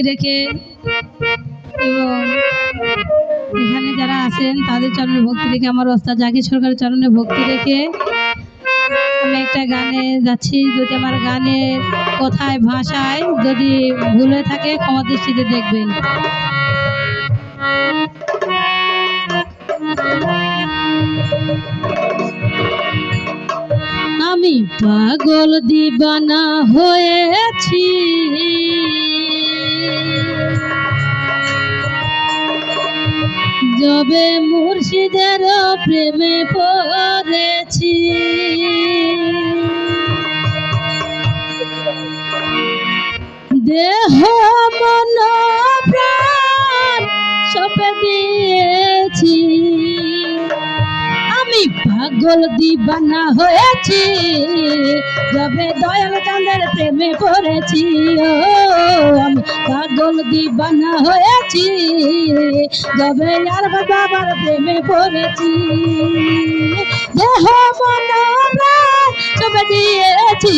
রেখে এবং এখানে যারা আছেন তাদের চরণে ভক্তি রেখে, আমার ওস্তাদ জাকির সরকারের চরণে ভক্তি রেখে আমি একটা গানে যাচ্ছি। যদি আমার গানের কথায় ভাষায় যদি ভুল হয়ে থাকে ক্ষমা দৃষ্টিতে দেখবেন। আমি পাগল দিবানা হয়েছি, যবে মুর্শিদের প্রেমে পড়েছি। দেহ মন প্রাণ সপে দিয়েছি, আমি পাগল দিবানা হয়েছি, যবে দয়াল চাঁদের প্রেমে পড়েছি। ও আমি পাগল দিবানা হয়েছি, যবে আর বাবার প্রেমে পড়েছি। দেহ মন প্রাণ সপে দিয়েছি,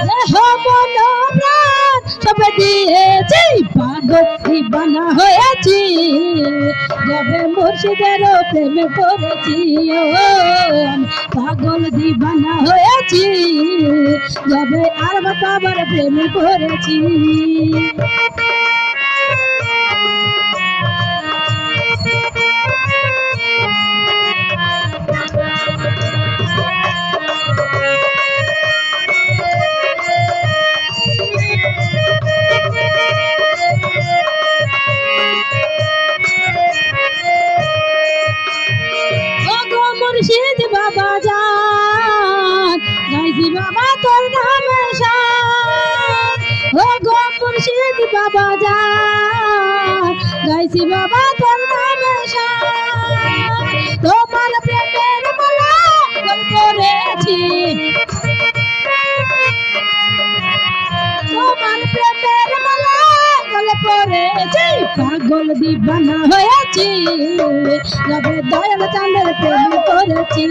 দেহ মন প্রাণ সপে দিয়েছি, পাগল দিবানা হয়েছি, যবে মুর্শিদের প্রেমে পড়েছি। ও পাগল দিবানা হয়েছি, যবে আর বাবার প্রেমে পড়েছি। মুর্শিদ বাবা জান গাইছি বাবা তোর নামে শান, ও গো মুর্শিদ বাবা জান গাইছি বাবা তোর নামে শান। তোমার প্রেমের মালা পড়েছি, তোমার প্রেমের মালা গলে পড়েছি, পাগল দিবানা হয়েছি, যবে দয়াল চাঁদের প্রেমে পড়েছি।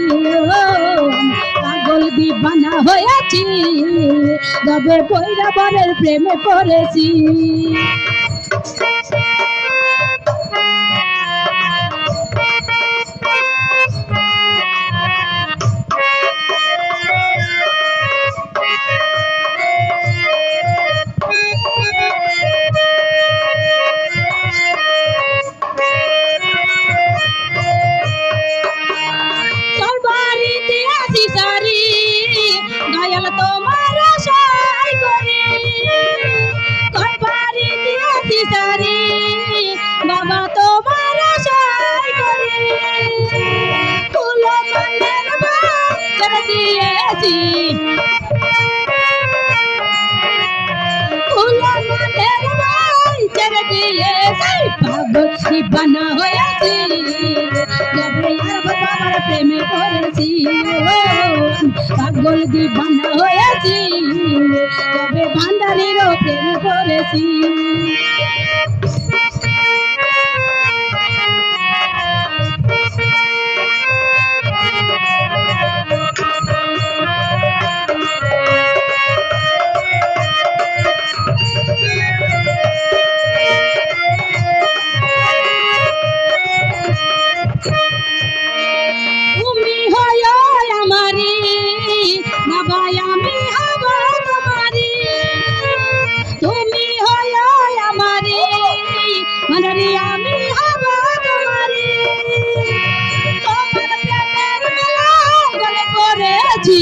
পাগল দিবানা হয়েছি, যবে ভৈরবের প্রেমে পড়েছি। দয়াল তোমার আশাই করি, তোর বাড়ি দিয়েছি সারি, বাবা তোমার আশাই করি। তুলো মনের ছেড়ে দিয়েছি, তুলো মনের ছেড়ে দিয়েছি, পাগল দিবানা হয়েছি, যবে আর বাবার প্রেমে পড়েছি। পাগল দিবানা হয়েছি, তবে ভান্ডারিরও প্রেমে পড়েছি। তুমি হয় আমারি বাবা, আমি হব তোমারি, তুমি হয় আমারি মনারি, আমি হব তোমারি। তোমার প্রেমের মেলা গলে পড়েছি,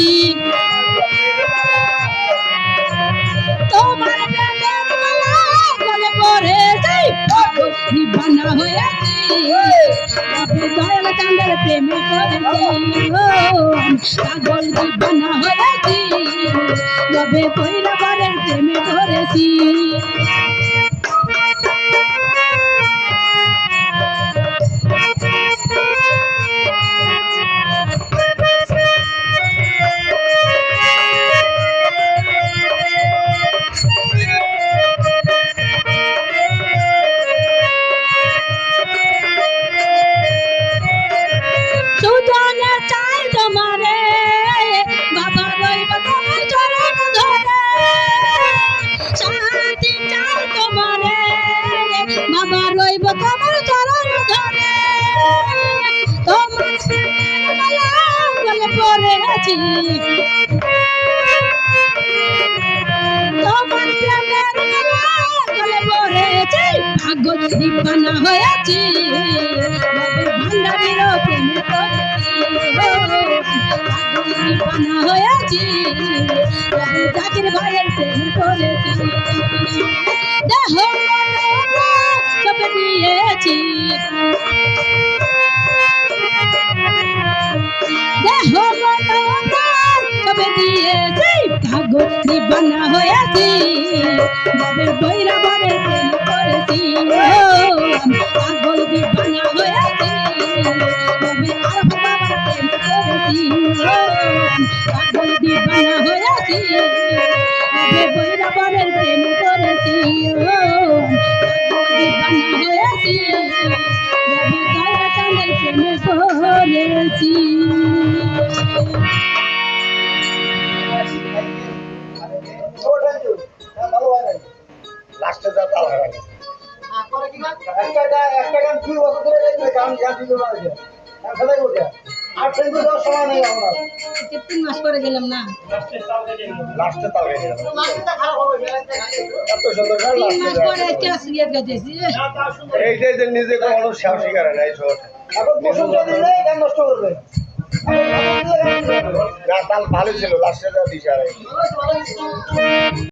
তোমার প্রেমের মেলা গলে পড়েছি, পাগল দিবানা হয়েছি, তবে দয়াল চাঁদের প্রেমে পড়েছি। পাগল দিবানা হয়েছি, তবে ভৈরবের প্রেমে পড়েছি। চাই তোমারে বাবা, রইব তোমার চরণ ধরে। দিয়েছি তোমার প্রেমের গলে পড়েছি পাগল দিবানা হয়েছি ভান্ডারিরও প্রেম করেছি পাগল দিবানা হয়েছি জাকির ভাইয়ের প্রেম করেছি দেহ সব দিয়েছি দেহ সব দিয়েছি পাগল দিবানা হয়েছি বৈরা বরে প্রেম করেছি পাগল দিবানা হয়েছি আর বাবার প্রেম করেছি পাগল দিবানা হয়েছি বৈরা বরের প্রেম করেছি পাগল দিবানা হয়েছি দয়া চাঁদের প্রেম করেছি লাস্টে যা তাল হারালো একটা গান 2 বছর ধরে গান দিতে পারছে সেটাই বলছে আর সেন্টু যাওয়ার সময় নেই আমরা 3 মাস পরে গেলাম না লাস্টে তাল হয়ে গেল এত সুন্দর গান 3 মাস পরে একটা সিরিয়াস গাইতেছি এইটাই যে নিজে কোনো সাহসী করে না এই শহরে এখন প্রশংসা দিলে গান নষ্ট করবে গান তাল ভালো ছিল লাস্টে যা দিশারে